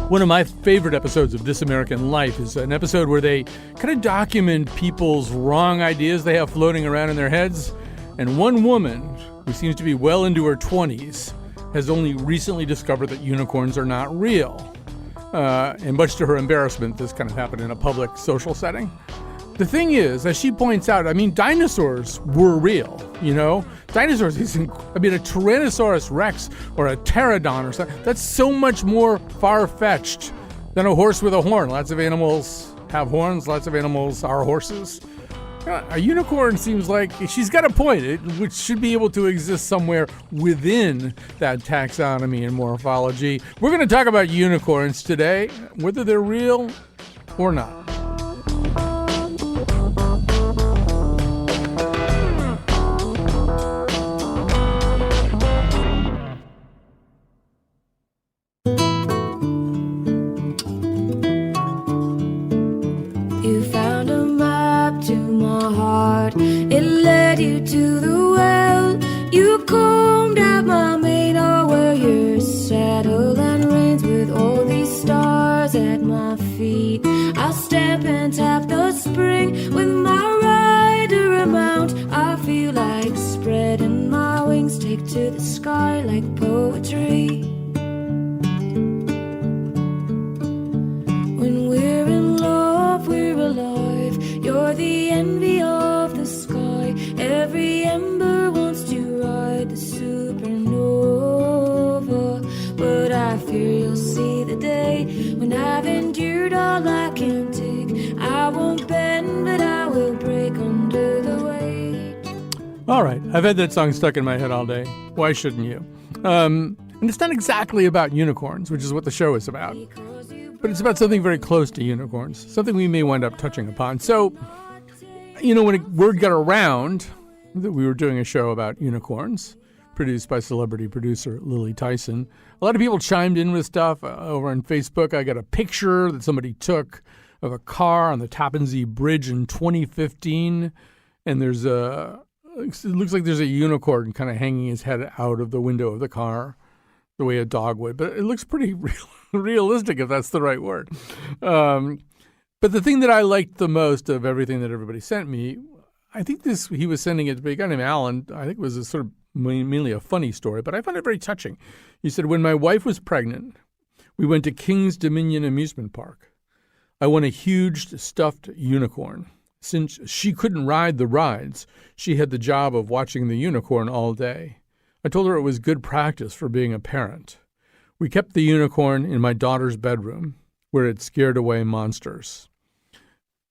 One of my favorite episodes of This American Life is an episode where they kind of document people's wrong ideas they have floating around in their heads. And one woman, who seems to be well into her 20s, has only recently discovered that unicorns are not real. And much to her embarrassment, this kind of happened in a public social setting. The thing is, as she points out, I mean, dinosaurs were real, you know? Dinosaurs, a Tyrannosaurus Rex or a pterodon or something, that's so much more far-fetched than a horse with a horn. Lots of animals have horns, lots of animals are horses. A unicorn seems like she's got a point, which should be able to exist somewhere within that taxonomy and morphology. We're going to talk about unicorns today, whether they're real or not. It led you to the well. You combed out my mane, or where your saddle and reins with all these stars at my feet. I'll step and tap the spring with my rider a mount. I feel like spreading my wings, take to the sky like poetry. When we're in love, we're alive. You're the envy of the sky. Every ember wants to ride the supernova. But I fear you'll see the day when I've endured all I can take. I won't bend, but I will break under the weight. All right, I've had that song stuck in my head all day. Why shouldn't you? And it's not exactly about unicorns, which is what the show is about. But it's about something very close to unicorns, something we may wind up touching upon. So, you know, when word got around that we were doing a show about unicorns, produced by celebrity producer Lily Tyson, a lot of people chimed in with stuff over on Facebook. I got a picture that somebody took of a car on the Tappan Zee Bridge in 2015, and it looks like there's a unicorn kind of hanging his head out of the window of the car, the way a dog would. But it looks pretty realistic, if that's the right word. But the thing that I liked the most of everything that everybody sent me, I think he was sending it to a guy named Alan. I think it was a sort of mainly a funny story, but I found it very touching. He said, when my wife was pregnant, we went to King's Dominion Amusement Park. I won a huge stuffed unicorn. Since she couldn't ride the rides, she had the job of watching the unicorn all day. I told her it was good practice for being a parent. We kept the unicorn in my daughter's bedroom, where it scared away monsters.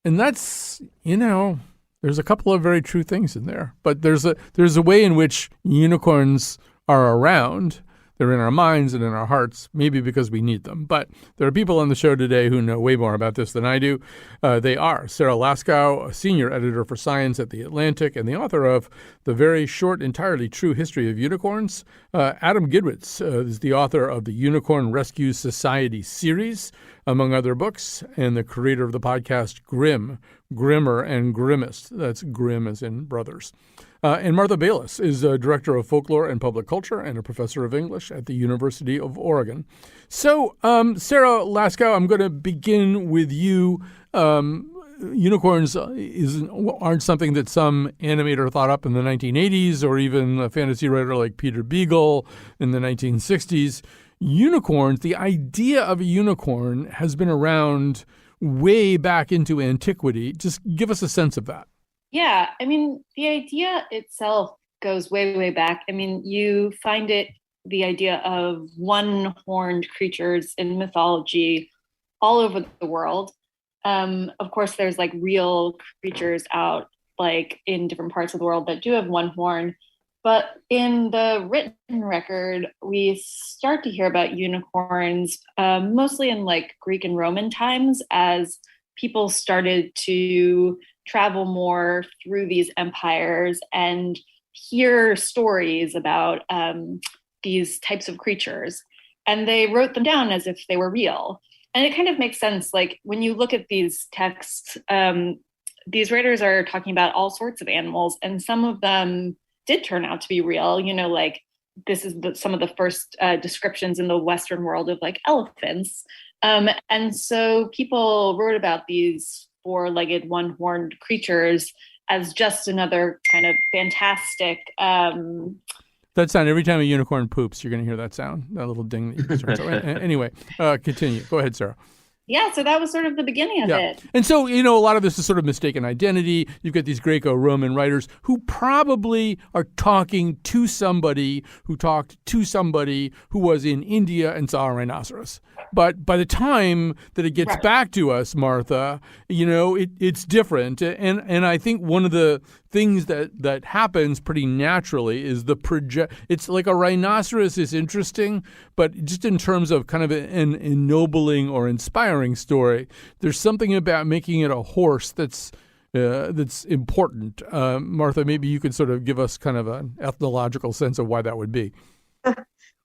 And that's, you know, there's a couple of very true things in there. But there's a way in which unicorns are around. They're in our minds and in our hearts, maybe because we need them. But there are people on the show today who know way more about this than I do. They are Sarah Laskow, a senior editor for Science at The Atlantic and the author of The Very Short, Entirely True History of Unicorns. Adam Gidwitz is the author of the Unicorn Rescue Society series, among other books, and the creator of the podcast Grimm, Grimmer and Grimmest. That's Grimm as in brothers. And Martha Bayless is a director of folklore and public culture and a professor of English at the University of Oregon. So, Sarah Laskow, I'm going to begin with you. Unicorns aren't something that some animator thought up in the 1980s or even a fantasy writer like Peter Beagle in the 1960s. Unicorns, the idea of a unicorn has been around way back into antiquity. Just give us a sense of that. Yeah, I mean, the idea itself goes way, way back. I mean, you find the idea of one-horned creatures in mythology all over the world. Of course, there's like real creatures out like in different parts of the world that do have one horn. But in the written record, we start to hear about unicorns mostly in like Greek and Roman times as people started to travel more through these empires and hear stories about these types of creatures. And they wrote them down as if they were real. And it kind of makes sense. Like when you look at these texts, these writers are talking about all sorts of animals, and some of them did turn out to be real, you know, like this is some of the first descriptions in the Western world of like elephants. And so people wrote about these four-legged, one-horned creatures as just another kind of fantastic. That sound, every time a unicorn poops, you're going to hear that sound, that little ding. Anyway, continue. Go ahead, Sarah. Yeah, so that was sort of the beginning of it. And so, a lot of this is sort of mistaken identity. You've got these Greco-Roman writers who probably are talking to somebody who talked to somebody who was in India and saw a rhinoceros. But by the time that it gets back to us, Martha, it's different. And I think one of the things that happens pretty naturally is it's like a rhinoceros is interesting, but just in terms of kind of an ennobling or inspiring story, there's something about making it a horse that's important. Martha, maybe you could sort of give us kind of an ethnological sense of why that would be.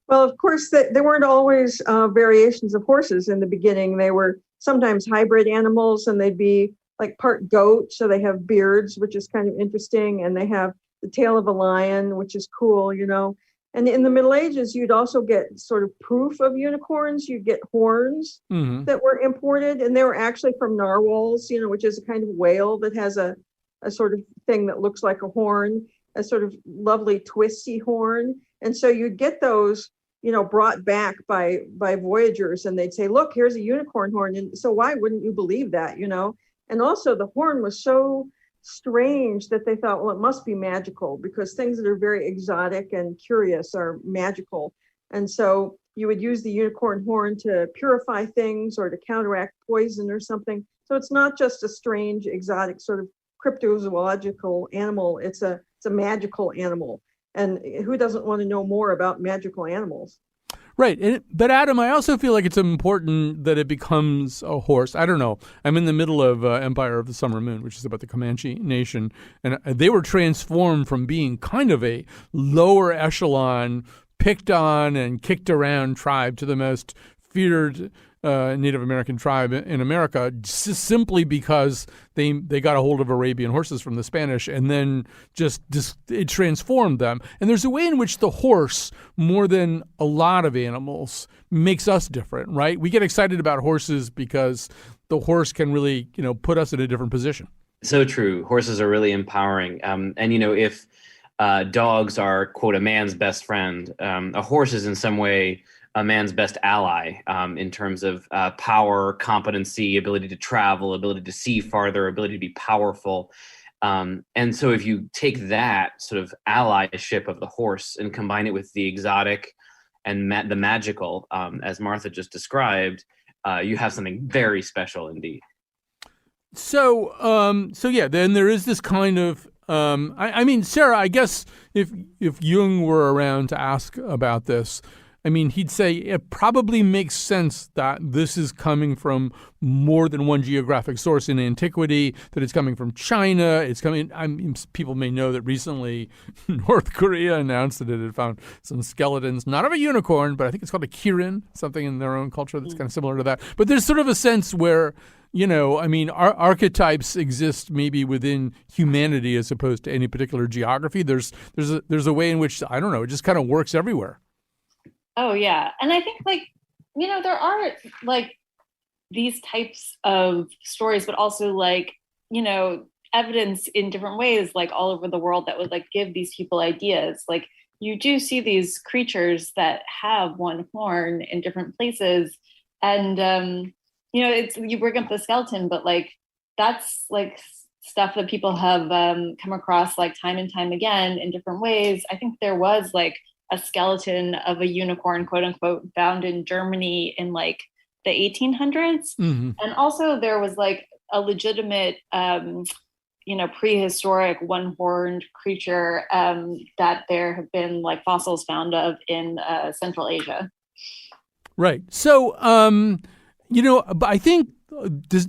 Well, of course, there weren't always variations of horses in the beginning. They were sometimes hybrid animals, and they'd be like part goat, so they have beards, which is kind of interesting, and they have the tail of a lion, which is cool, And in the Middle Ages, you'd also get sort of proof of unicorns. You'd get horns that were imported, and they were actually from narwhals, which is a kind of whale that has a sort of thing that looks like a horn, a sort of lovely twisty horn. And so you'd get those, brought back by voyagers, and they'd say, look, here's a unicorn horn. And so why wouldn't you believe that, And also the horn was so strange that they thought, well, it must be magical, because things that are very exotic and curious are magical. And so you would use the unicorn horn to purify things or to counteract poison or something. So it's not just a strange, exotic sort of cryptozoological animal. It's a magical animal. And who doesn't want to know more about magical animals? Right. But Adam, I also feel like it's important that it becomes a horse. I don't know. I'm in the middle of Empire of the Summer Moon, which is about the Comanche Nation. And they were transformed from being kind of a lower echelon, picked on and kicked around tribe to the most feared Native American tribe in America, simply because they got a hold of Arabian horses from the Spanish, and then just it transformed them. And there's a way in which the horse, more than a lot of animals, makes us different, right? We get excited about horses because the horse can really, put us in a different position. So true. Horses are really empowering. And if dogs are, quote, a man's best friend, a horse is in some way a man's best ally in terms of power, competency, ability to travel, ability to see farther, ability to be powerful. And so if you take that sort of allyship of the horse and combine it with the exotic and the magical, as Martha just described, you have something very special indeed. So yeah, then there is this kind of, I mean, Sarah, I guess if Jung were around to ask about this, I mean, he'd say it probably makes sense that this is coming from more than one geographic source in antiquity, that it's coming from China. It's coming. I mean, people may know that recently North Korea announced that it had found some skeletons, not of a unicorn, but I think it's called a kirin, something in their own culture that's kind of similar to that. But there's sort of a sense where, I mean, archetypes exist maybe within humanity as opposed to any particular geography. There's a way in which, I don't know, it just kind of works everywhere. Oh, yeah. And I think there are these types of stories, but also evidence in different ways, all over the world that would give these people ideas. You do see these creatures that have one horn in different places. And, it's, you bring up the skeleton, but that's stuff that people have come across time and time again in different ways. I think there was a skeleton of a unicorn, quote unquote, found in Germany in the 1800s. Mm-hmm. And also there was a legitimate, prehistoric one-horned creature that there have been fossils found of in Central Asia. Right. So, but I think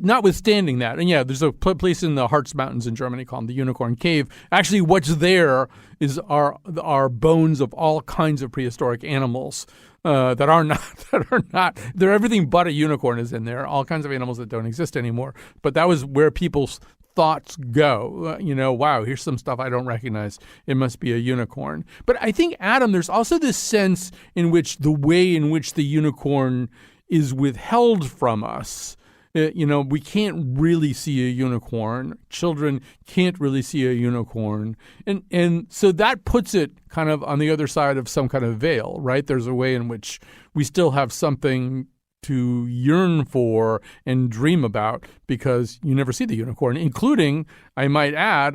notwithstanding that, and yeah, there's a place in the Harz Mountains in Germany called the Unicorn Cave. Actually, what's there are bones of all kinds of prehistoric animals that are not. They're everything but a unicorn is in there. All kinds of animals that don't exist anymore. But that was where people thoughts go. Wow, here's some stuff I don't recognize. It must be a unicorn. But I think, Adam, there's also this sense in which the way in which the unicorn is withheld from us. We can't really see a unicorn. Children can't really see a unicorn. And so that puts it kind of on the other side of some kind of veil, right? There's a way in which we still have something to yearn for and dream about because you never see the unicorn, including, I might add,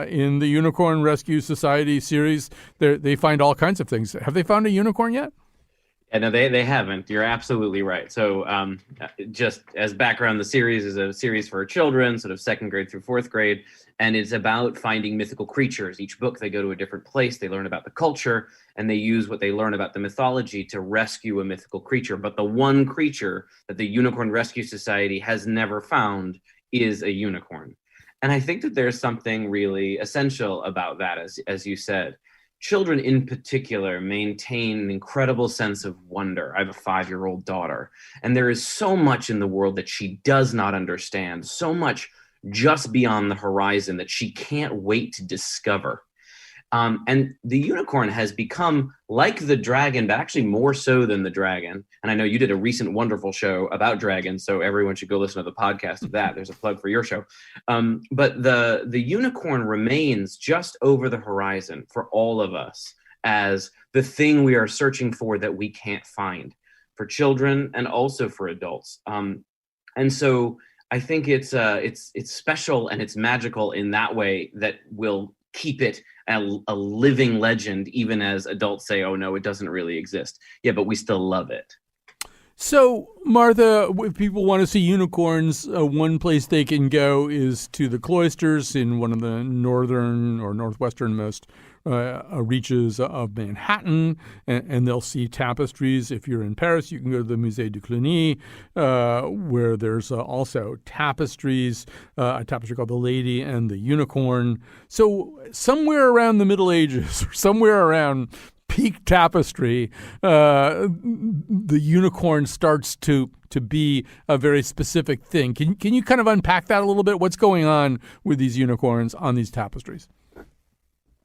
in the Unicorn Rescue Society series, they find all kinds of things. Have they found a unicorn yet? Yeah, no, they haven't. You're absolutely right. So just as background, the series is a series for children, sort of second grade through fourth grade, and it's about finding mythical creatures. Each book, they go to a different place, they learn about the culture, and they use what they learn about the mythology to rescue a mythical creature. But the one creature that the Unicorn Rescue Society has never found is a unicorn. And I think that there's something really essential about that, as you said. Children in particular maintain an incredible sense of wonder. I have a 5-year-old daughter, and there is so much in the world that she does not understand, so much just beyond the horizon that she can't wait to discover. And the unicorn has become like the dragon, but actually more so than the dragon. And I know you did a recent wonderful show about dragons, so everyone should go listen to the podcast of that. There's a plug for your show. But the unicorn remains just over the horizon for all of us as the thing we are searching for that we can't find, for children and also for adults. And so I think it's special and it's magical in that way that will keep it a living legend, even as adults say, oh, no, it doesn't really exist. Yeah, but we still love it. So, Martha, if people want to see unicorns, one place they can go is to the cloisters in one of the northern or northwesternmost reaches of Manhattan, and they'll see tapestries. If you're in Paris, you can go to the Musée du Cluny, where there's also tapestries, a tapestry called The Lady and the Unicorn. So somewhere around the Middle Ages, or somewhere around peak tapestry, the unicorn starts to be a very specific thing. Can you kind of unpack that a little bit? What's going on with these unicorns on these tapestries?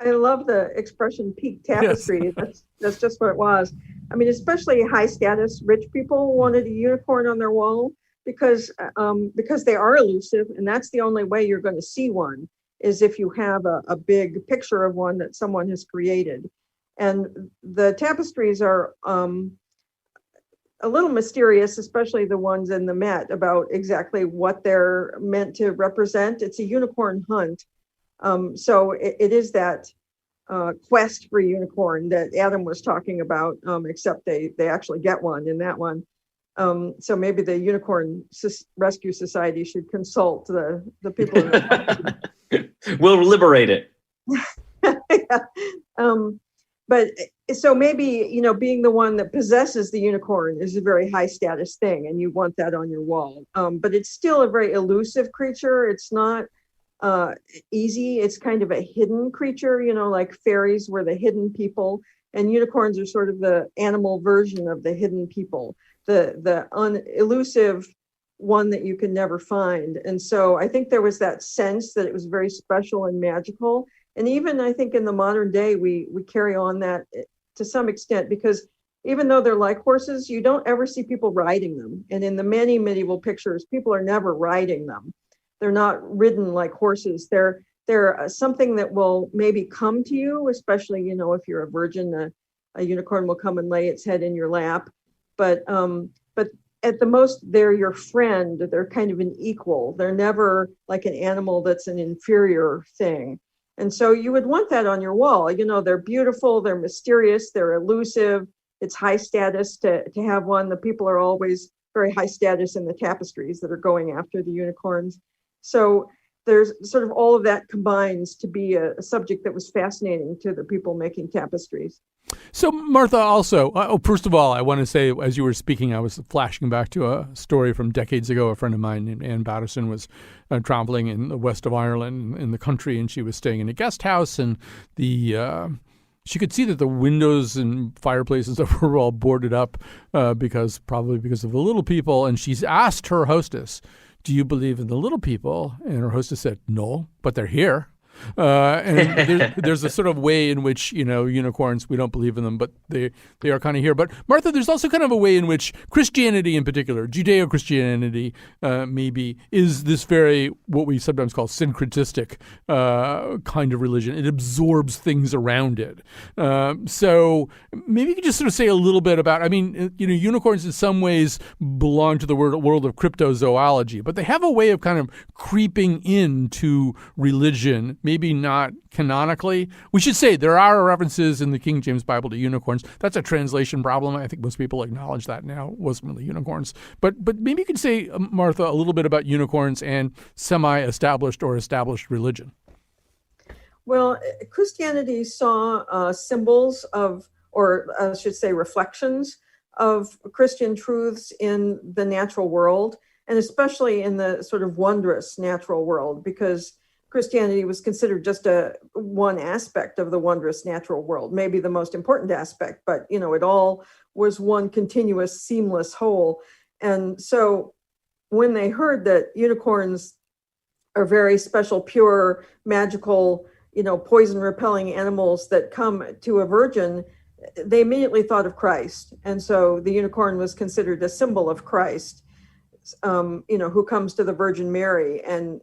I love the expression peak tapestry. Yes. That's just what it was. I mean, especially high status rich people wanted a unicorn on their wall because they are elusive, and that's the only way you're going to see one is if you have a big picture of one that someone has created. And the tapestries are a little mysterious, especially the ones in the Met, about exactly what they're meant to represent. It's a unicorn hunt. So it is that quest for a unicorn that Adam was talking about, except they actually get one in that one. So maybe the Unicorn Rescue Society should consult the people. We'll liberate it. Yeah. But so maybe, being the one that possesses the unicorn is a very high status thing, and you want that on your wall. But it's still a very elusive creature. It's not easy. It's kind of a hidden creature, like fairies were the hidden people, and unicorns are sort of the animal version of the hidden people, the elusive one that you can never find. And so I think there was that sense that it was very special and magical. And even I think in the modern day, we carry on that to some extent, because even though they're like horses, you don't ever see people riding them. And in the many medieval pictures, people are never riding them. They're not ridden like horses. They're something that will maybe come to you, especially, if you're a virgin, a unicorn will come and lay its head in your lap. But at the most, they're your friend. They're kind of an equal. They're never like an animal that's an inferior thing. And so you would want that on your wall. They're beautiful, they're mysterious, they're elusive. It's high status to have one. The people are always very high status in the tapestries that are going after the unicorns. So there's sort of all of that combines to be a subject that was fascinating to the people making tapestries. So, Martha, also, first of all, I want to say, as you were speaking, I was flashing back to a story from decades ago. A friend of mine named Anne Batterson was traveling in the west of Ireland in the country, and she was staying in a guest house, and she could see that the windows and fireplaces were all boarded up probably because of the little people. And she's asked her hostess do you believe in the little people? And her hostess said, no, but they're here. And there's a sort of way in which, unicorns, we don't believe in them, but they are kind of here. But Martha, there's also kind of a way in which Christianity in particular, Judeo-Christianity maybe, is this very, what we sometimes call syncretistic kind of religion. It absorbs things around it. So maybe you could just sort of say a little bit about, unicorns in some ways belong to the world of cryptozoology, but they have a way of kind of creeping into religion, maybe not canonically. We should say there are references in the King James Bible to unicorns. That's a translation problem. I think most people acknowledge that now. It wasn't really unicorns. But maybe you could say, Martha, a little bit about unicorns and semi-established or established religion. Well, Christianity saw symbols of, or I should say reflections of Christian truths in the natural world, and especially in the sort of wondrous natural world, because Christianity was considered just one aspect of the wondrous natural world, maybe the most important aspect, but it all was one continuous, seamless whole. And so when they heard that unicorns are very special, pure, magical, poison-repelling animals that come to a virgin, they immediately thought of Christ. And so the unicorn was considered a symbol of Christ, who comes to the Virgin Mary, and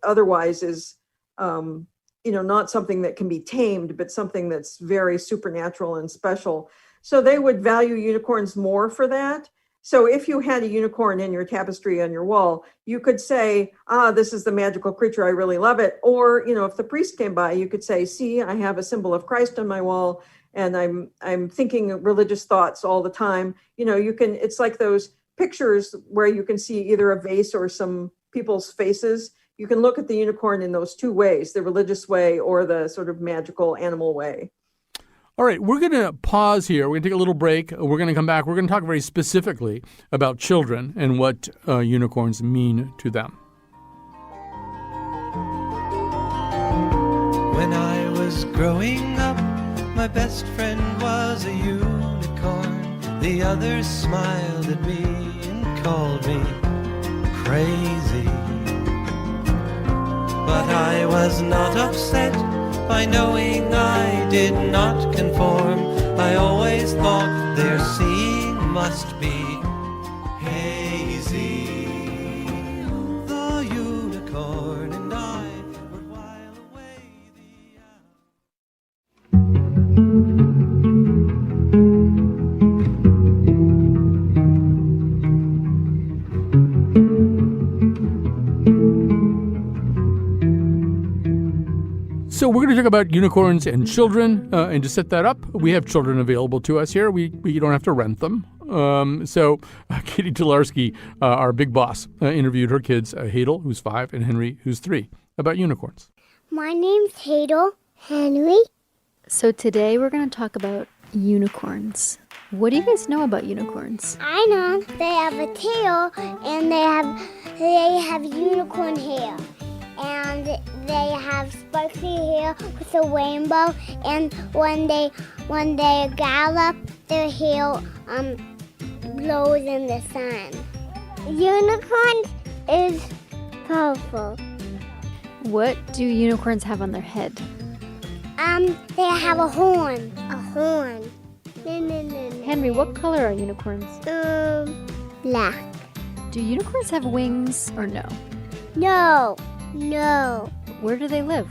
otherwise is, not something that can be tamed, but something that's very supernatural and special. So they would value unicorns more for that. So if you had a unicorn in your tapestry on your wall, you could say, this is the magical creature, I really love it. Or, if the priest came by, you could say, see, I have a symbol of Christ on my wall, and I'm thinking religious thoughts all the time. It's like those pictures where you can see either a vase or some people's faces. You can look at the unicorn in those two ways, the religious way or the sort of magical animal way. All right, we're going to pause here. We're going to take a little break. We're going to come back. We're going to talk very specifically about children and what unicorns mean to them. When I was growing up, my best friend was a unicorn. The others smiled at me and called me crazy. But I was not upset by knowing I did not conform. I always thought their seeing must be hazy. The unicorn and I would while away the So we're going to talk about unicorns and children, and to set that up, we have children available to us here. We don't have to rent them. So Catie Talarski, our big boss, interviewed her kids, Hadel, who's 5, and Henry, who's 3, about unicorns. My name's Hadel. Henry. So today we're going to talk about unicorns. What do you guys know about unicorns? I know they have a tail and they have unicorn hair. And they have sparkly hair with a rainbow, and when they gallop, their hair glows in the sun. Unicorn is powerful. What do unicorns have on their head? They have a horn. A horn. No. Henry, what color are unicorns? Black. Do unicorns have wings or no? No. Where do they live?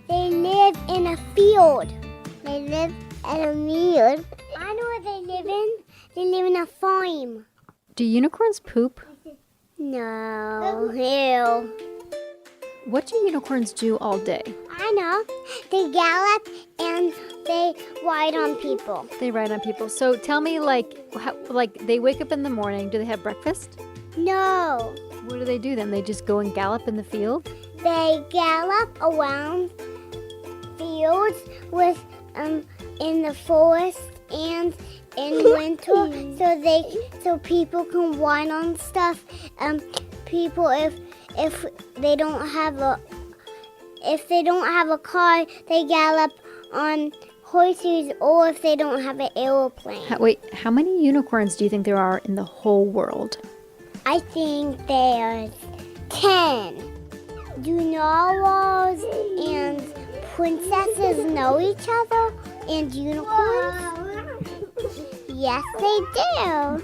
They live in a field. They live in a field. I know where they live in. They live in a farm. Do unicorns poop? No. Ew. What do unicorns do all day? I know. They gallop and they ride on people. They ride on people. So tell me, like they wake up in the morning. Do they have breakfast? No. What do they do then? They just go and gallop in the field? They gallop around fields with in the forest and in winter, so people can ride on stuff. People if they don't have a car, they gallop on horses, or if they don't have an airplane. How many unicorns do you think there are in the whole world? I think there's 10. Do narwhals and princesses know each other and unicorns? Yes, they do.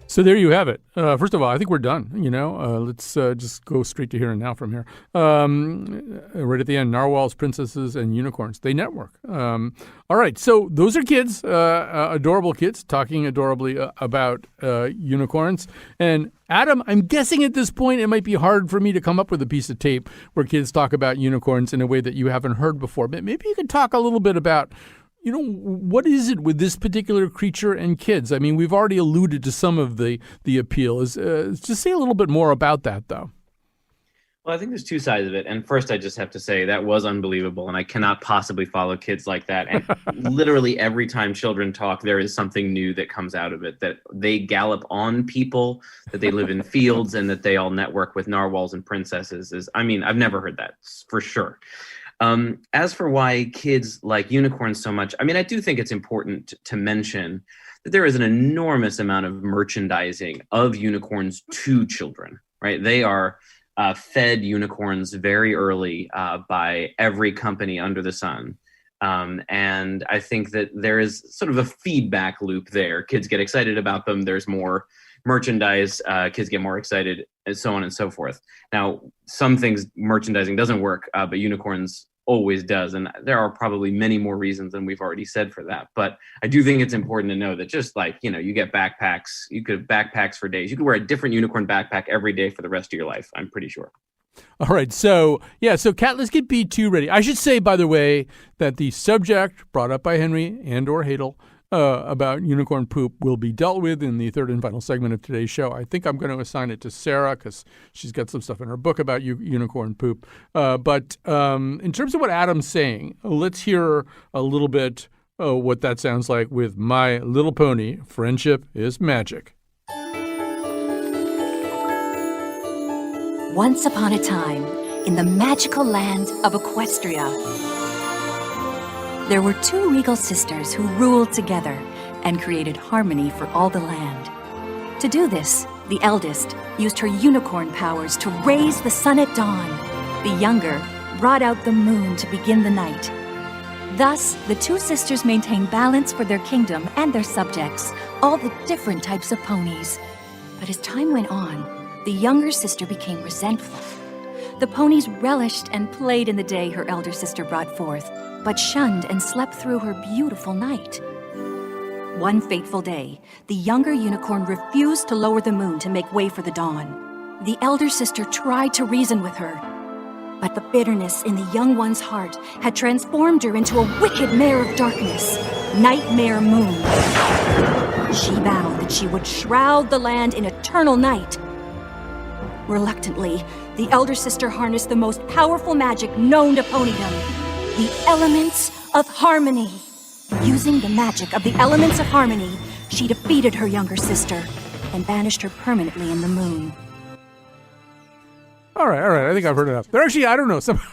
So there you have it. First of all, I think we're done. Let's just go straight to here and now from here. Right at the end, narwhals, princesses, and unicorns. They network. All right. So those are kids, adorable kids, talking adorably about unicorns. And Adam, I'm guessing at this point it might be hard for me to come up with a piece of tape where kids talk about unicorns in a way that you haven't heard before. But maybe you could talk a little bit about what is it with this particular creature and kids? I mean, we've already alluded to some of the appeal. Just say a little bit more about that, though. Well, I think there's two sides of it. And first, I just have to say that was unbelievable. And I cannot possibly follow kids like that. And literally every time children talk, there is something new that comes out of it, that they gallop on people, that they live in fields, and that they all network with narwhals and princesses. I've never heard that for sure. As for why kids like unicorns so much, I do think it's important to mention that there is an enormous amount of merchandising of unicorns to children, right? They are fed unicorns very early by every company under the sun. And I think that there is sort of a feedback loop there. Kids get excited about them. There's more merchandise, kids get more excited, and so on and so forth. Now, some things merchandising doesn't work, but unicorns always does. And there are probably many more reasons than we've already said for that. But I do think it's important to know that just like, you get backpacks, you could have backpacks for days. You could wear a different unicorn backpack every day for the rest of your life, I'm pretty sure. All right. So Kat, let's get B2 ready. I should say, by the way, that the subject brought up by Henry and or Hadel about unicorn poop will be dealt with in the third and final segment of today's show. I think I'm going to assign it to Sarah because she's got some stuff in her book about unicorn poop. But in terms of what Adam's saying, let's hear a little bit what that sounds like with My Little Pony, Friendship is Magic. Once upon a time, in the magical land of Equestria, there were two regal sisters who ruled together and created harmony for all the land. To do this, the eldest used her unicorn powers to raise the sun at dawn. The younger brought out the moon to begin the night. Thus, the two sisters maintained balance for their kingdom and their subjects, all the different types of ponies. But as time went on, the younger sister became resentful. The ponies relished and played in the day her elder sister brought forth, but shunned and slept through her beautiful night. One fateful day, the younger unicorn refused to lower the moon to make way for the dawn. The elder sister tried to reason with her, but the bitterness in the young one's heart had transformed her into a wicked mare of darkness, Nightmare Moon. She vowed that she would shroud the land in eternal night. Reluctantly, the elder sister harnessed the most powerful magic known to ponydom, the elements of harmony. Using the magic of the elements of harmony, she defeated her younger sister and banished her permanently in the moon. All right. I think I've heard enough. They're actually, I don't know, somehow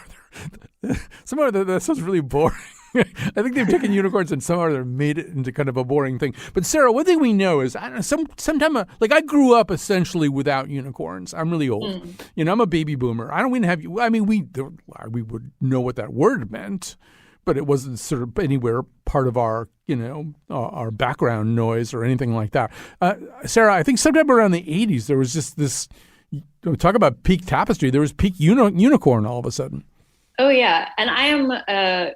that sounds really boring. I think they've taken unicorns and somehow they've made it into kind of a boring thing. But Sarah, one thing we know is, I don't know, sometime I grew up essentially without unicorns. I'm really old. I'm a baby boomer. I don't even have. We would know what that word meant, but it wasn't sort of anywhere part of our our background noise or anything like that. Sarah, I think sometime around the 80s there was just this. Talk about peak tapestry. There was peak unicorn all of a sudden. Oh, yeah. And I am a,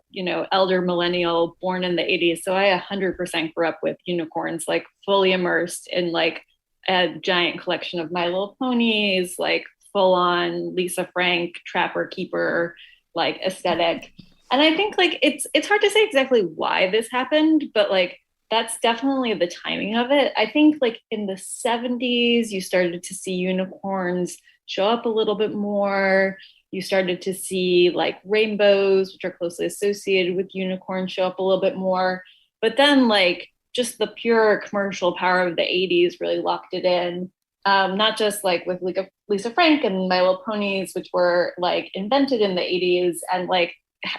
elder millennial born in the 80s. So I 100% grew up with unicorns, like fully immersed in like a giant collection of My Little Ponies, like full on Lisa Frank, Trapper Keeper, like aesthetic. And I think like it's hard to say exactly why this happened, but like that's definitely the timing of it. I think like in the 70s, you started to see unicorns show up a little bit more. You started to see like rainbows, which are closely associated with unicorns, show up a little bit more. But then like just the pure commercial power of the 80s really locked it in. Not just like with Lisa Frank and My Little Ponies, which were like invented in the 80s and like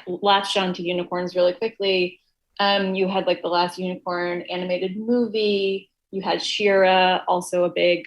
latched onto unicorns really quickly. You had like the last unicorn animated movie. You had Shira, also a big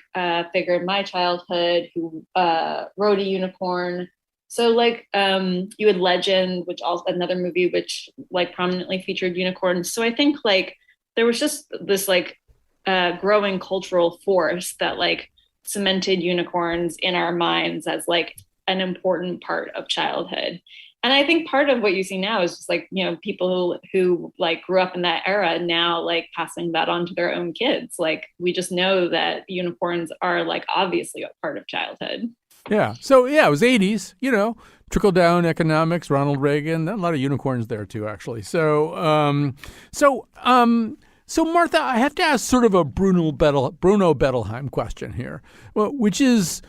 figure in my childhood, who rode a unicorn. So like you had Legend, which also another movie which like prominently featured unicorns. So I think like there was just this like growing cultural force that like cemented unicorns in our minds as like an important part of childhood. And I think part of what you see now is just like, you know, people who like grew up in that era now like passing that on to their own kids. Like we just know that unicorns are like obviously a part of childhood. Yeah. So yeah, it was 80s, you know, trickle down economics, Ronald Reagan, a lot of unicorns there too, actually. So Martha, I have to ask sort of a Bruno Bettelheim question here, well, which is,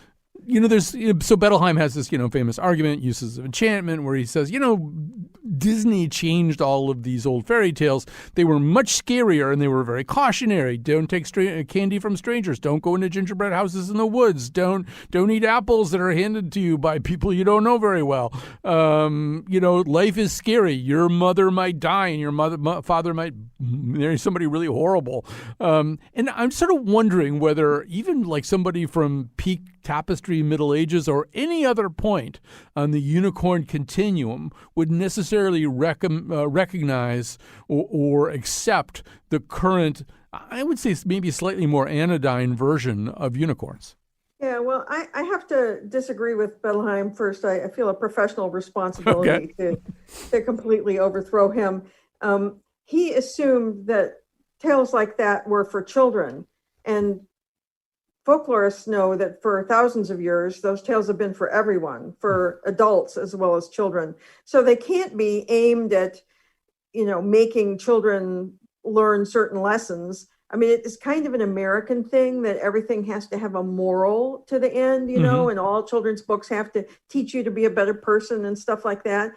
you know, so Bettelheim has this, you know, famous argument, Uses of Enchantment, where he says, you know, Disney changed all of these old fairy tales. They were much scarier and they were very cautionary. Don't take candy from strangers. Don't go into gingerbread houses in the woods. Don't eat apples that are handed to you by people you don't know very well. You know, life is scary. Your mother might die and your father might marry somebody really horrible. And I'm sort of wondering whether even like somebody from peak Tapestry Middle Ages or any other point on the unicorn continuum would necessarily recognize or accept the current, I would say maybe slightly more anodyne version of unicorns. Yeah, well, I have to disagree with Bettelheim first. I feel a professional responsibility to completely overthrow him. He assumed that tales like that were for children, and folklorists know that for thousands of years, those tales have been for everyone, for adults as well as children. So they can't be aimed at, you know, making children learn certain lessons. I mean, it's kind of an American thing that everything has to have a moral to the end, you know, and all children's books have to teach you to be a better person and stuff like that.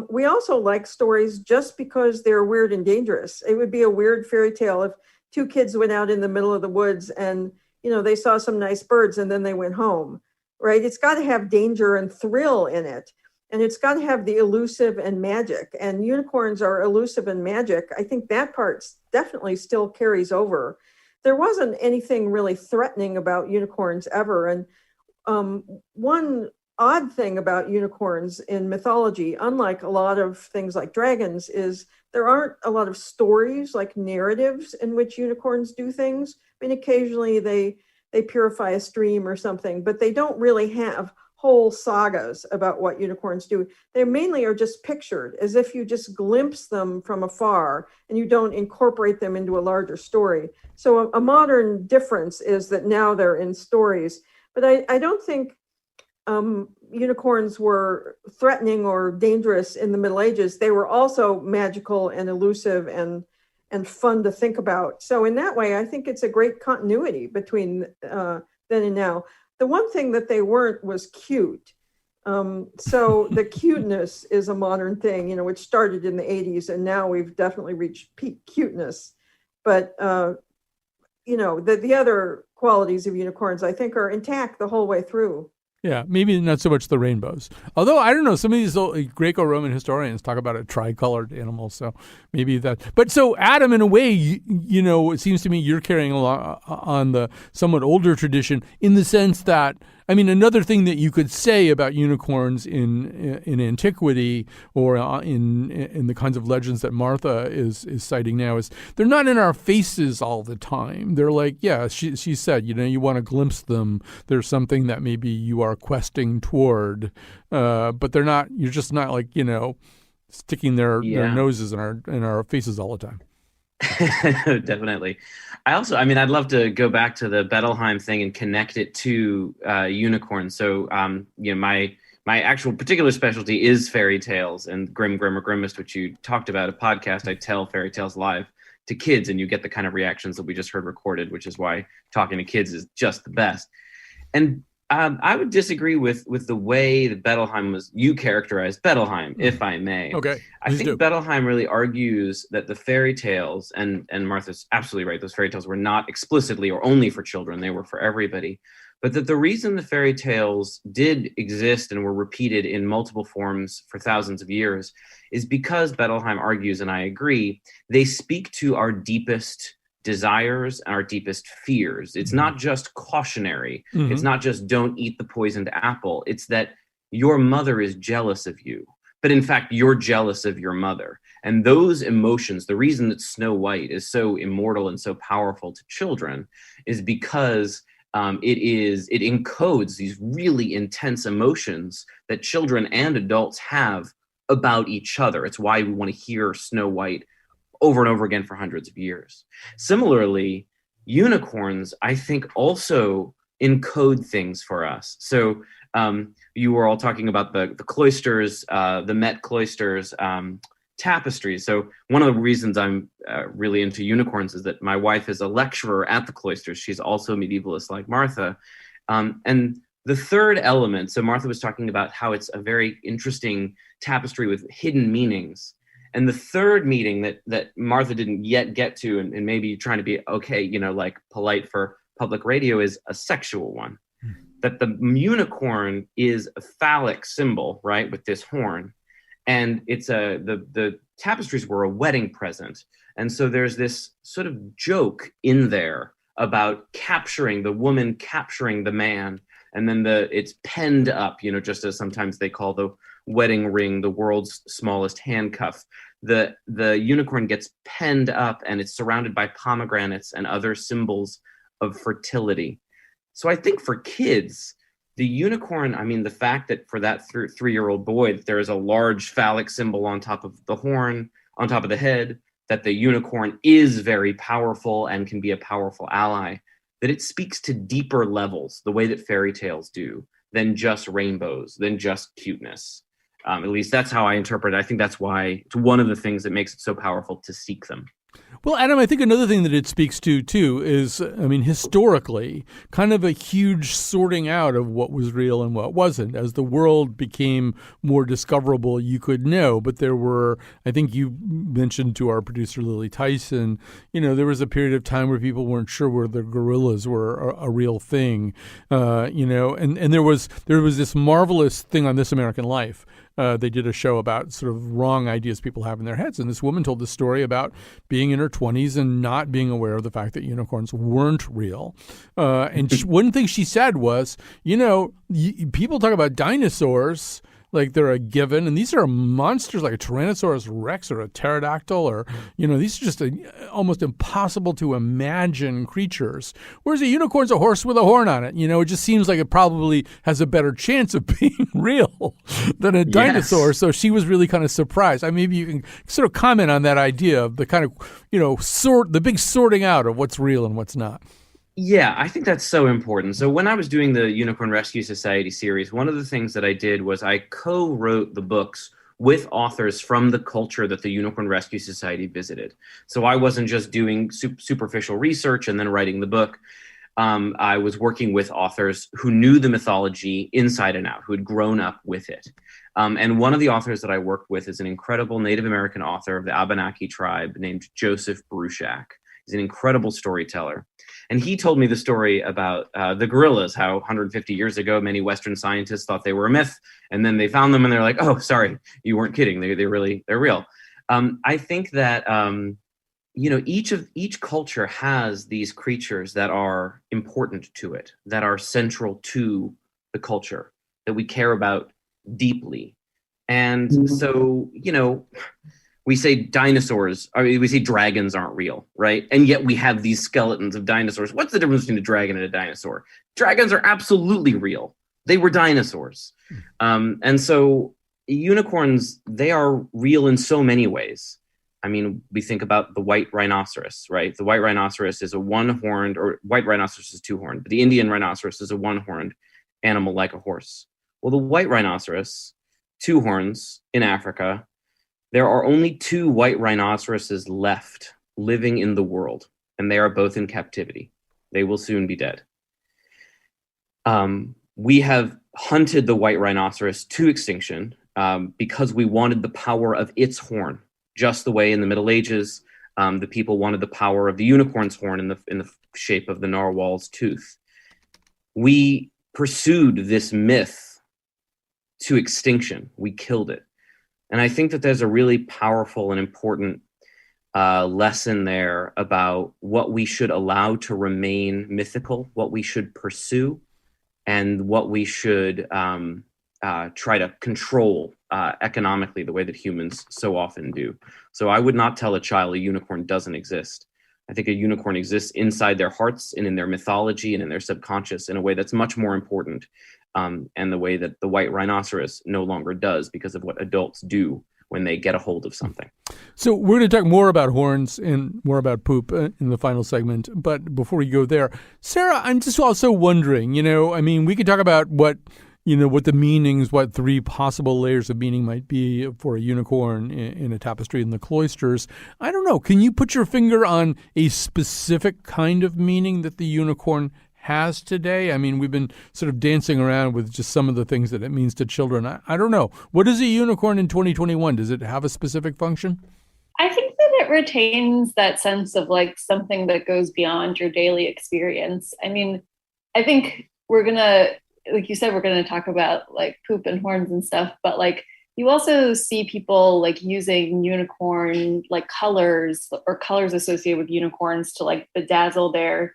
We also like stories just because they're weird and dangerous. It would be a weird fairy tale if two kids went out in the middle of the woods and, you know, they saw some nice birds and then they went home, right? It's got to have danger and thrill in it. And it's got to have the elusive and magic. And unicorns are elusive and magic. I think that part definitely still carries over. There wasn't anything really threatening about unicorns ever. And one odd thing about unicorns in mythology, unlike a lot of things like dragons, is there aren't a lot of stories, like narratives, in which unicorns do things. I mean, occasionally they purify a stream or something, but they don't really have whole sagas about what unicorns do. They mainly are just pictured as if you just glimpse them from afar and you don't incorporate them into a larger story. So a modern difference is that now they're in stories, but I don't think unicorns were threatening or dangerous in the Middle Ages. They were also magical and elusive and fun to think about. So in that way, I think it's a great continuity between then and now. The one thing that they weren't was cute. So the cuteness is a modern thing, you know, which started in the 80s, and now we've definitely reached peak cuteness. But, you know, the other qualities of unicorns, I think, are intact the whole way through. Yeah, maybe not so much the rainbows. Although, I don't know, some of these Greco-Roman historians talk about a tricolored animal, so maybe that. But so, Adam, in a way, you know, it seems to me you're carrying along on the somewhat older tradition in the sense that, I mean, another thing that you could say about unicorns in antiquity or in the kinds of legends that Martha is citing now is they're not in our faces all the time. They're like, yeah, she said, you know, you want to glimpse them. There's something that maybe you are questing toward, but they're not. You're just not like, you know, sticking their noses in our faces all the time. Definitely. I'd love to go back to the Bettelheim thing and connect it to unicorns. So, you know, my actual particular specialty is fairy tales and Grim or Grimmest, which you talked about, a podcast. I tell fairy tales live to kids, and you get the kind of reactions that we just heard recorded, which is why talking to kids is just the best. And I would disagree with the way that you characterized Bettelheim, if I may. Okay. I think Bettelheim really argues that the fairy tales, and Martha's absolutely right, those fairy tales were not explicitly or only for children, they were for everybody. But that the reason the fairy tales did exist and were repeated in multiple forms for thousands of years is because Bettelheim argues, and I agree, they speak to our deepest desires and our deepest fears. It's not just cautionary. Mhm. It's not just don't eat the poisoned apple. It's that your mother is jealous of you, but in fact, you're jealous of your mother. And those emotions, the reason that Snow White is so immortal and so powerful to children is because it encodes these really intense emotions that children and adults have about each other. It's why we want to hear Snow White over and over again for hundreds of years. Similarly, unicorns, I think, also encode things for us. So you were all talking about the cloisters, the Met cloisters, tapestries. So one of the reasons I'm really into unicorns is that my wife is a lecturer at the cloisters. She's also a medievalist like Martha. And the third element, so Martha was talking about how it's a very interesting tapestry with hidden meanings. And the third meaning that Martha didn't yet get to, and maybe trying to be like polite for public radio, is a sexual one. That the unicorn is a phallic symbol, right, with this horn. And it's the tapestries were a wedding present. And so there's this sort of joke in there about capturing the woman, capturing the man. And then it's penned up, just as sometimes they call the wedding ring the world's smallest handcuff. The unicorn gets penned up and it's surrounded by pomegranates and other symbols of fertility. So I think for kids, the unicorn, the fact that for that 3-year-old boy, that there is a large phallic symbol on top of the horn, on top of the head, that the unicorn is very powerful and can be a powerful ally, that it speaks to deeper levels, the way that fairy tales do, than just rainbows, than just cuteness. At least that's how I interpret it. I think that's why it's one of the things that makes it so powerful to seek them. Well, Adam, I think another thing that it speaks to, too, is, historically, kind of a huge sorting out of what was real and what wasn't. As the world became more discoverable, you could know. But there were, I think you mentioned to our producer, Lily Tyson, there was a period of time where people weren't sure where the gorillas were a real thing, and there was this marvelous thing on This American Life. They did a show about sort of wrong ideas people have in their heads. And this woman told this story about being in her 20s and not being aware of the fact that unicorns weren't real. And one thing she said was, people talk about dinosaurs like they're a given, and these are monsters like a Tyrannosaurus Rex or a pterodactyl, or these are just almost impossible to imagine creatures. Whereas a unicorn's a horse with a horn on it. It just seems like it probably has a better chance of being real than a dinosaur. Yes. So she was really kind of surprised. Maybe you can sort of comment on that idea of the kind of the big sorting out of what's real and what's not. Yeah, I think that's so important. So when I was doing the Unicorn Rescue Society series, one of the things that I did was I co-wrote the books with authors from the culture that the Unicorn Rescue Society visited. So I wasn't just doing superficial research and then writing the book. I was working with authors who knew the mythology inside and out, who had grown up with it. And one of the authors that I worked with is an incredible Native American author of the Abenaki tribe named Joseph Bruchac. He's an incredible storyteller. And he told me the story about the gorillas, how 150 years ago, many Western scientists thought they were a myth. And then they found them and they're like, oh, sorry, you weren't kidding. They're real. I think that, each culture has these creatures that are important to it, that are central to the culture, that we care about deeply. And so, we say dinosaurs, we say dragons aren't real, right? And yet we have these skeletons of dinosaurs. What's the difference between a dragon and a dinosaur? Dragons are absolutely real. They were dinosaurs. And so unicorns, they are real in so many ways. We think about the white rhinoceros, right? The white rhinoceros is a one-horned, or white rhinoceros is two-horned, but the Indian rhinoceros is a one-horned animal like a horse. Well, the white rhinoceros, two horns in Africa, there are only 2 white rhinoceroses left living in the world, and they are both in captivity. They will soon be dead. We have hunted the white rhinoceros to extinction because we wanted the power of its horn, just the way in the Middle Ages the people wanted the power of the unicorn's horn in the shape of the narwhal's tooth. We pursued this myth to extinction. We killed it. And I think that there's a really powerful and important lesson there about what we should allow to remain mythical, what we should pursue, and what we should try to control economically, the way that humans so often do. So I would not tell a child a unicorn doesn't exist. I think a unicorn exists inside their hearts and in their mythology and in their subconscious in a way that's much more important, and the way that the white rhinoceros no longer does because of what adults do when they get a hold of something. So we're going to talk more about horns and more about poop in the final segment. But before we go there, Sarah, I'm just also wondering, we could talk about what the meanings, what three possible layers of meaning might be for a unicorn in a tapestry in the cloisters. I don't know. Can you put your finger on a specific kind of meaning that the unicorn has today? I mean, we've been sort of dancing around with just some of the things that it means to children. I don't know. What is a unicorn in 2021? Does it have a specific function? I think that it retains that sense of like something that goes beyond your daily experience. I mean, I think we're going to, like you said, we're going to talk about like poop and horns and stuff, but like you also see people like using unicorn like colors or colors associated with unicorns to like bedazzle their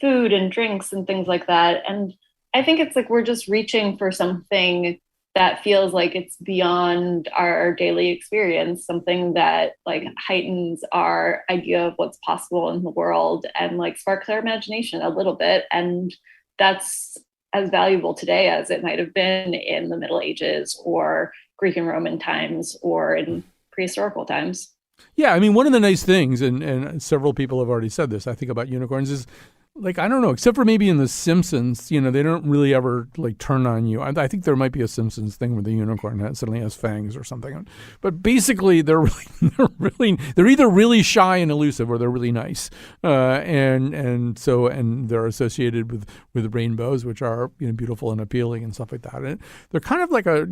food and drinks and things like that. And I think it's like we're just reaching for something that feels like it's beyond our daily experience, something that like heightens our idea of what's possible in the world and like sparks our imagination a little bit. And that's as valuable today as it might have been in the Middle Ages or Greek and Roman times or in prehistorical times. Yeah, I mean, one of the nice things, and several people have already said this, I think, about unicorns is, like, I don't know, except for maybe in The Simpsons, they don't really ever, like, turn on you. I think there might be a Simpsons thing where the unicorn suddenly has fangs or something. But basically, they're either really shy and elusive or they're really nice. And they're associated with rainbows, which are, beautiful and appealing and stuff like that. And they're kind of like a,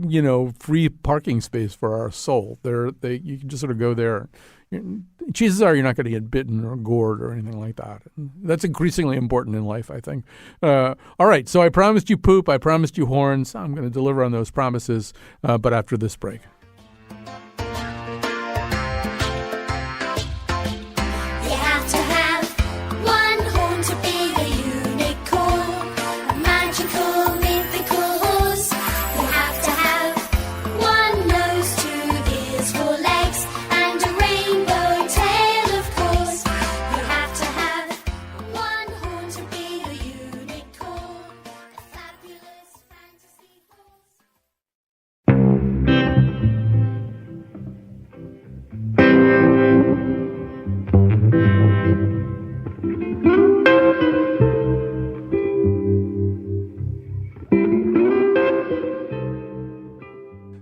free parking space for our soul. You can just sort of go there. Chances are you're not going to get bitten or gored or anything like that. That's increasingly important in life, I think. All right, so I promised you poop. I promised you horns. I'm going to deliver on those promises, but after this break.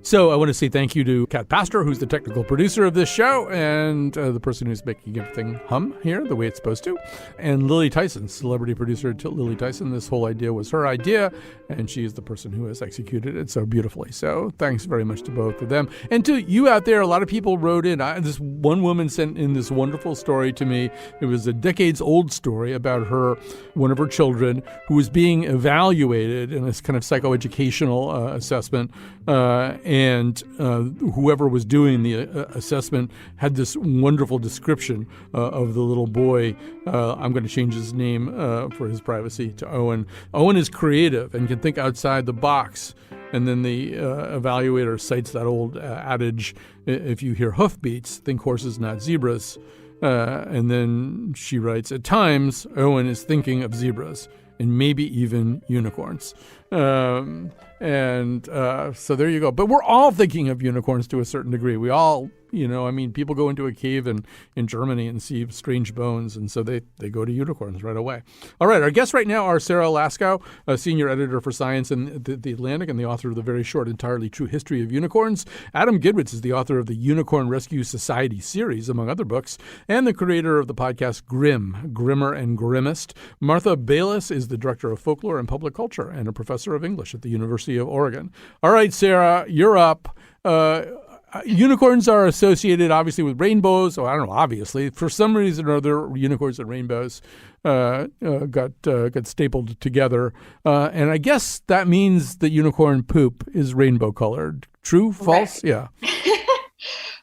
So I want to say thank you to Kat Pastor, who's the technical producer of this show, and the person who's making everything hum here the way it's supposed to, and Lily Tyson, celebrity producer Lily Tyson. This whole idea was her idea, and she is the person who has executed it so beautifully. So thanks very much to both of them. And to you out there, a lot of people wrote in. This one woman sent in this wonderful story to me. It was a decades-old story about one of her children, who was being evaluated in this kind of psychoeducational assessment, and whoever was doing the assessment had this wonderful description of the little boy. I'm going to change his name for his privacy to Owen. Owen is creative and can think outside the box. And then the evaluator cites that old adage, if you hear hoofbeats, think horses, not zebras. And then she writes, at times, Owen is thinking of zebras and maybe even unicorns. So there you go. But we're all thinking of unicorns to a certain degree. We all, people go into a cave in Germany and see strange bones, and so they go to unicorns right away. All right, our guests right now are Sarah Laskow, a senior editor for Science in the Atlantic and the author of the very short, entirely true history of unicorns. Adam Gidwitz is the author of the Unicorn Rescue Society series, among other books, and the creator of the podcast Grimm, Grimmer and Grimmest. Martha Bayless is the director of Folklore and Public Culture and a professor of English at the University of Oregon. All right, Sarah, you're up. Unicorns are associated, obviously, with rainbows. Oh, I don't know, obviously. For some reason or other, unicorns and rainbows got stapled together. And I guess that means that unicorn poop is rainbow-colored. True? False? Right. Yeah.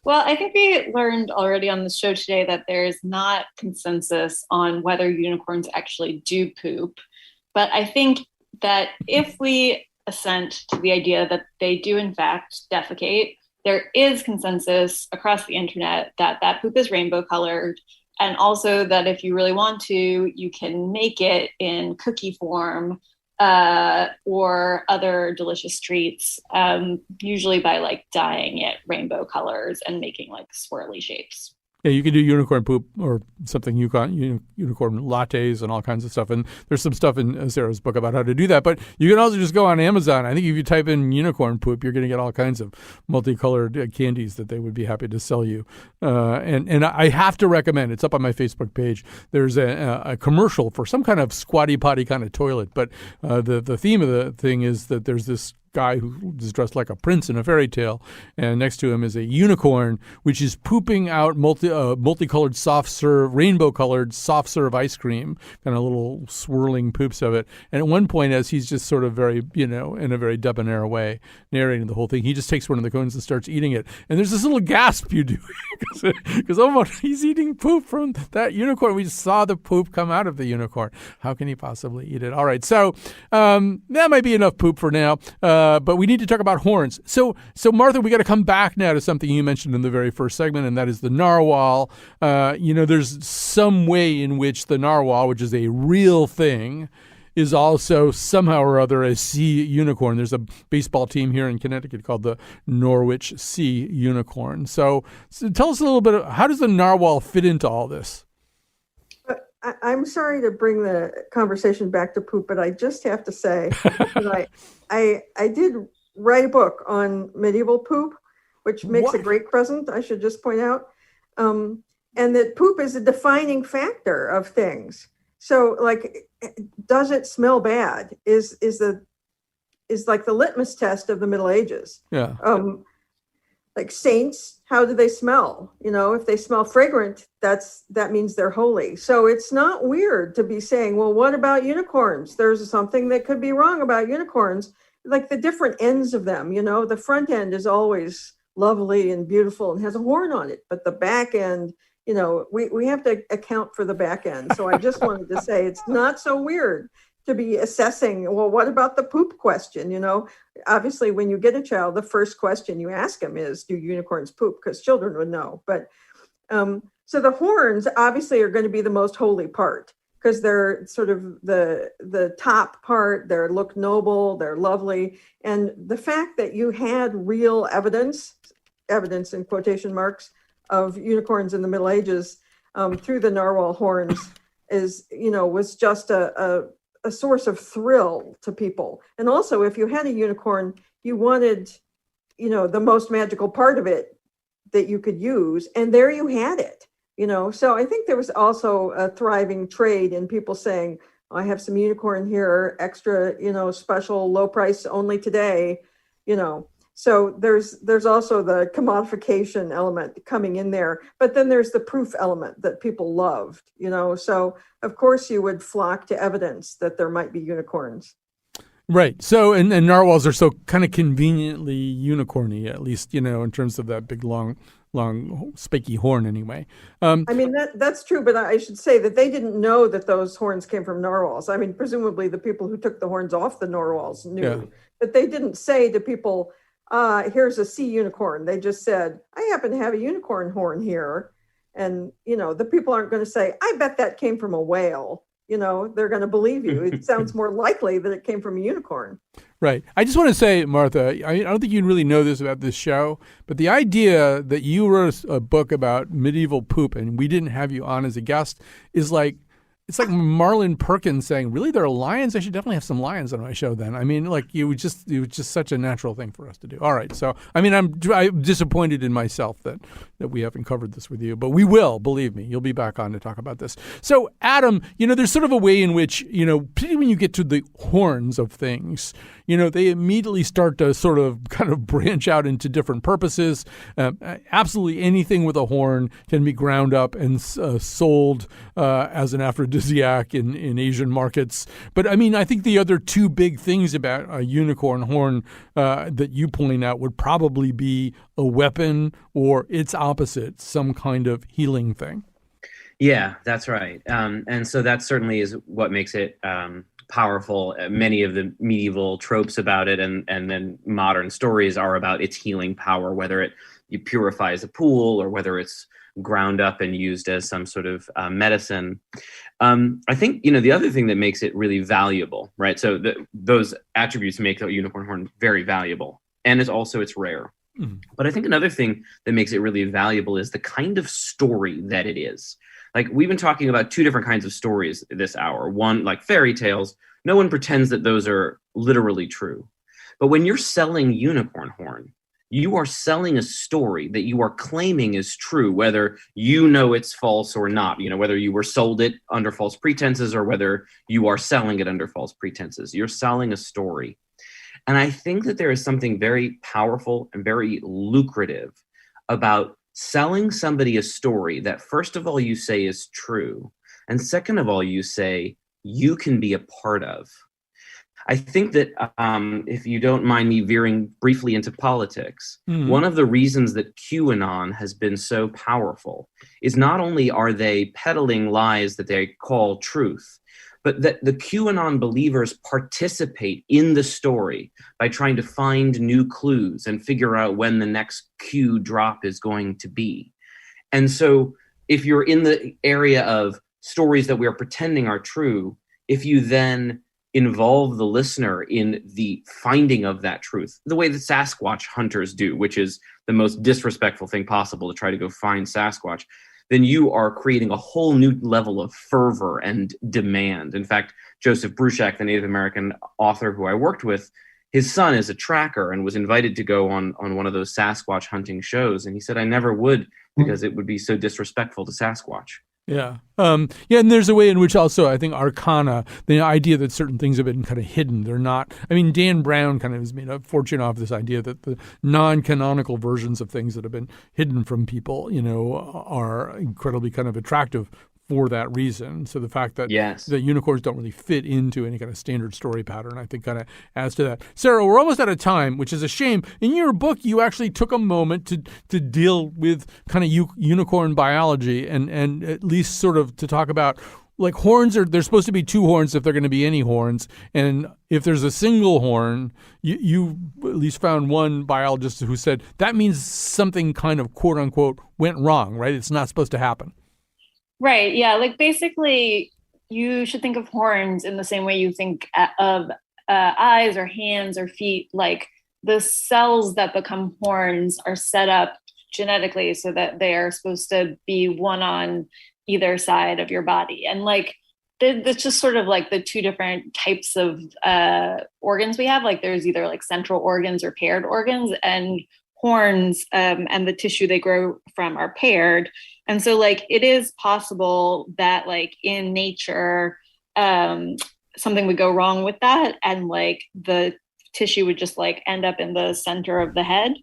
Well, I think we learned already on the show today that there's not consensus on whether unicorns actually do poop. But I think that if we assent to the idea that they do in fact defecate, there is consensus across the internet that that poop is rainbow colored. And also that if you really want to, you can make it in cookie form or other delicious treats, usually by like dyeing it rainbow colors and making like swirly shapes. Yeah, you can do unicorn poop or something unicorn lattes and all kinds of stuff. And there's some stuff in Sarah's book about how to do that. But you can also just go on Amazon. I think if you type in unicorn poop, you're going to get all kinds of multicolored candies that they would be happy to sell you. And I have to recommend, it's up on my Facebook page, there's a commercial for some kind of squatty potty kind of toilet. But the theme of the thing is that there's this guy who is dressed like a prince in a fairy tale, and next to him is a unicorn, which is pooping out multicolored soft serve, rainbow-colored soft serve ice cream, kind of little swirling poops of it. And at one point, as he's just sort of very, in a very debonair way, narrating the whole thing, he just takes one of the cones and starts eating it. And there's this little gasp you do because oh, he's eating poop from that unicorn. We saw the poop come out of the unicorn. How can he possibly eat it? All right, so that might be enough poop for now. But we need to talk about horns. So Martha, we got to come back now to something you mentioned in the very first segment, and that is the narwhal. There's some way in which the narwhal, which is a real thing, is also somehow or other a sea unicorn. There's a baseball team here in Connecticut called the Norwich Sea Unicorn. So tell us a little bit, how does the narwhal fit into all this? I'm sorry to bring the conversation back to poop, but I just have to say that I did write a book on medieval poop, which makes a great present, I should just point out. And that poop is a defining factor of things. So like, does it smell bad is like the litmus test of the Middle Ages. Yeah. Like saints, how do they smell? If they smell fragrant, that means they're holy. So it's not weird to be saying, well, what about unicorns? There's something that could be wrong about unicorns, like the different ends of them. The front end is always lovely and beautiful and has a horn on it, but the back end, we have to account for the back end. So I just wanted to say it's not so weird to be assessing, well, what about the poop question? Obviously, when you get a child, the first question you ask them is, do unicorns poop? Because children would know. But so the horns obviously are going to be the most holy part because they're sort of the top part. They look noble, they're lovely. And the fact that you had real evidence in quotation marks, of unicorns in the Middle Ages through the narwhal horns was just a source of thrill to people. And also, if you had a unicorn, you wanted, the most magical part of it that you could use. And there you had it, So I think there was also a thriving trade in people saying, I have some unicorn here, extra, special, low price only today, So there's also the commodification element coming in there, but then there's the proof element that people loved, So of course you would flock to evidence that there might be unicorns. Right. So and narwhals are so kind of conveniently unicorny, at least in terms of that big long spiky horn. Anyway, that's true, but I should say that they didn't know that those horns came from narwhals. Presumably the people who took the horns off the narwhals knew, but they didn't say to people, here's a sea unicorn. They just said, I happen to have a unicorn horn here. And, the people aren't going to say, I bet that came from a whale. They're going to believe you. It sounds more likely that it came from a unicorn. Right. I just want to say, Martha, I don't think you really know this about this show, but the idea that you wrote a book about medieval poop and we didn't have you on as a guest is like, it's like Marlon Perkins saying, really, there are lions? I should definitely have some lions on my show then. It was just such a natural thing for us to do. All right. So, I'm disappointed in myself that we haven't covered this with you, but we will, believe me. You'll be back on to talk about this. So, Adam, there's sort of a way in which, particularly when you get to the horns of things, they immediately start to sort of kind of branch out into different purposes. Absolutely anything with a horn can be ground up and sold as an aphrodisiac aphrodisiac in Asian markets. But I mean, I think the other two big things about a unicorn horn that you point out would probably be a weapon or its opposite, some kind of healing thing. Yeah, that's right. And so that certainly is what makes it powerful. Many of the medieval tropes about it and then modern stories are about its healing power, whether it purifies a pool or whether it's ground up and used as some sort of medicine. I think, the other thing that makes it really valuable, right? So those attributes make the unicorn horn very valuable, and it's rare. Mm-hmm. But I think another thing that makes it really valuable is the kind of story that it is. Like, we've been talking about two different kinds of stories this hour. One, like fairy tales, no one pretends that those are literally true. But when you're selling unicorn horn, you are selling a story that you are claiming is true, whether you know it's false or not, whether you were sold it under false pretenses or whether you are selling it under false pretenses. You're selling a story. And I think that there is something very powerful and very lucrative about selling somebody a story that, first of all, you say is true, and second of all, you say you can be a part of. I think that if you don't mind me veering briefly into politics, one of the reasons that QAnon has been so powerful is not only are they peddling lies that they call truth, but that the QAnon believers participate in the story by trying to find new clues and figure out when the next Q drop is going to be. And so if you're in the area of stories that we are pretending are true, if you then involve the listener in the finding of that truth, the way that Sasquatch hunters do, which is the most disrespectful thing possible to try to go find Sasquatch, then you are creating a whole new level of fervor and demand. In fact, Joseph Bruchac, the Native American author who I worked with, his son is a tracker and was invited to go on one of those Sasquatch hunting shows. And he said, I never would, because it would be so disrespectful to Sasquatch. Yeah. And there's a way in which also I think arcana, the idea that certain things have been kind of hidden, they're not. I mean, Dan Brown kind of has made a fortune off this idea that the non-canonical versions of things that have been hidden from people, are incredibly kind of attractive for that reason. So the fact that that unicorns don't really fit into any kind of standard story pattern, I think kind of adds to that. Sarah, we're almost out of time, which is a shame. In your book, you actually took a moment to deal with kind of unicorn biology and at least sort of to talk about, like, horns there's supposed to be two horns if they're going to be any horns. And if there's a single horn, you at least found one biologist who said that means something kind of quote unquote went wrong, right? It's not supposed to happen. Right. Yeah. Like, basically, you should think of horns in the same way you think of eyes or hands or feet. Like, the cells that become horns are set up genetically so that they are supposed to be one on either side of your body. And like, it's just sort of like the two different types of organs we have. Like, there's either like central organs or paired organs, and horns and the tissue they grow from are paired. And so, like, it is possible that, like, in nature, something would go wrong with that, and like the tissue would just like end up in the center of the head.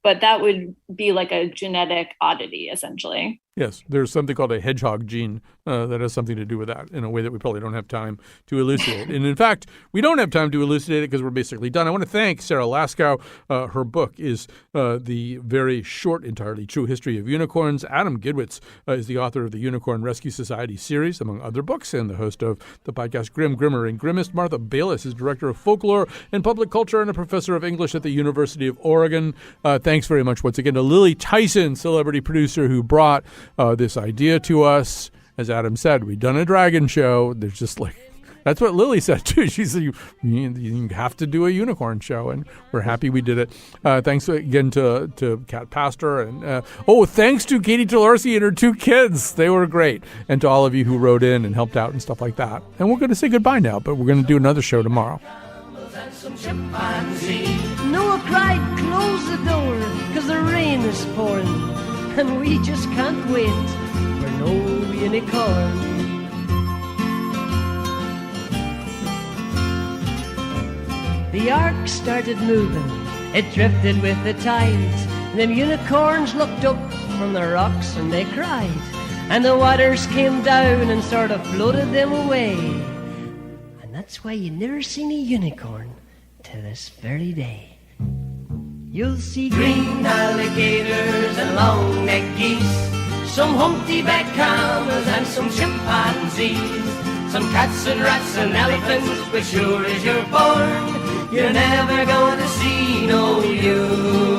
But that would be like a genetic oddity, essentially. Yes, there's something called a hedgehog gene that has something to do with that in a way that we probably don't have time to elucidate. And in fact, we don't have time to elucidate it because we're basically done. I want to thank Sarah Laskow. Her book is The Very Short, Entirely True History of Unicorns. Adam Gidwitz is the author of the Unicorn Rescue Society series, among other books, and the host of the podcast Grim, Grimmer, and Grimmest. Martha Bayless is director of folklore and public culture and a professor of English at the University of Oregon. Thanks very much once again to Lily Tyson, celebrity producer, who brought this idea to us. As Adam said, we've done a dragon show. There's just like, that's what Lily said too. She said, you have to do a unicorn show, and we're happy we did it. Thanks again to Kat Pastor, and thanks to Catie Talarski and her two kids. They were great. And to all of you who wrote in and helped out and stuff like that. And we're going to say goodbye now, but we're going to do another show tomorrow. Noah cried, close the door, because the rain is pouring, and we just can't wait for no unicorn. The ark started moving, it drifted with the tides. Them unicorns looked up from the rocks and they cried, and the waters came down and sort of floated them away. And that's why you never seen a unicorn to this very day. You'll see green alligators and long-necked geese, some humpty-backed camels and some chimpanzees, some cats and rats and elephants, but sure as you're born, you're never gonna see no unicorn.